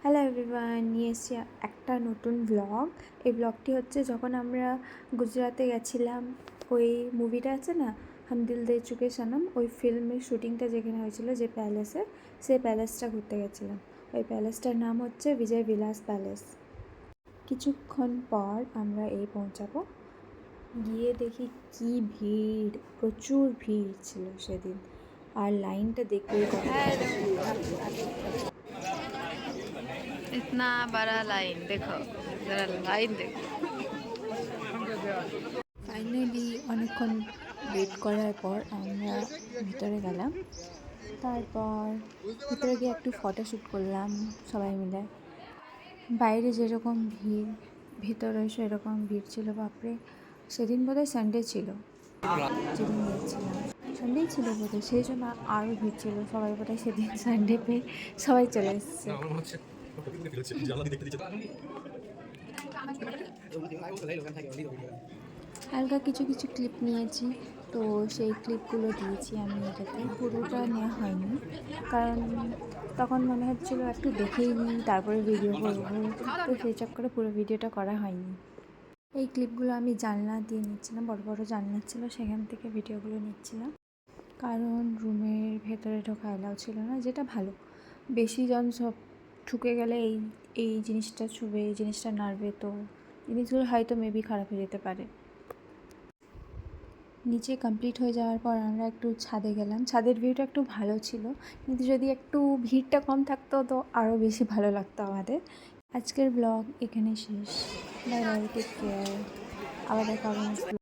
Hello everyone, নিয়ে এসেছি একটা নতুন ব্লগ। এই ব্লগটি হচ্ছে যখন আমরা গুজরাতে গেছিলাম, ওই মুভিটা আছে না, হাম দিল দে চুকে সনম, ওই ফিল্মের শ্যুটিংটা যেখানে হয়েছিল, যে প্যালেসে, সেই প্যালেসটা ঘুরতে গেছিলাম। ওই প্যালেসটার নাম হচ্ছে বিজয় বিলাস প্যালেস। কিছুক্ষণ পর আমরা পৌঁছাবো। গিয়ে দেখি কি ভিড়, প্রচুর ভিড় ছিল সেদিন। আর লাইনটা দেখলেই इतना बड़ा लाइन देखो, जरा लाइन देखो। ফাইনালি অনেকক্ষণ ওয়েট করার পর আমরা ভিতরে গেলাম। তারপর ভিতরে গিয়ে একটু ফটোশ্যুট করলাম সবাই মিলে। বাইরে যেরকম ভিড়, ভিতরে সেরকম ভিড় ছিল, বাপরে। সেদিন বোধহয় সানডে ছিল, যেদিন গিয়েছিলাম সানডেই ছিল বোধহয়, সেই জন্য আরও ভিড় ছিল। সবাই বোধহয় সেদিন সানডে পেয়ে সবাই চলে এসছে। হালকা কিছু কিছু ক্লিপ নিয়েছি, তো সেই ক্লিপগুলো দিয়েছি আমি এটাতে। পুরোটা নেওয়া হয়নি, কারণ তখন মনে হচ্ছিলো একটু দেখেই নিই তারপরে ভিডিও করবো, তো সেই চক্করে পুরো ভিডিওটা করা হয়নি। এই ক্লিপগুলো আমি জানলা দিয়ে নিচ্ছিলাম, বড় বড় জানলা ছিল, সেখান থেকে ভিডিওগুলো নিচ্ছিলাম। কারণ রুমের ভেতরে ঢোকা এলাও ছিল না, যেটা ভালো। বেশি জন সব ঢুকে গেলে এই এই জিনিসটা ছুবে, এই জিনিসটা নাড়বে, তো জিনিসগুলো হয়তো মেবি খারাপ হয়ে যেতে পারে। নিচে কমপ্লিট হয়ে যাওয়ার পর আমরা একটু ছাদে গেলাম। ছাদের ভিউটা একটু ভালো ছিল, কিন্তু যদি একটু ভিড়টা কম থাকতো তো আরও বেশি ভালো লাগতো আমাদের। আজকের ব্লগ এখানে শেষ। Bye bye, take care. আবার দেখা হবে নেক্সট।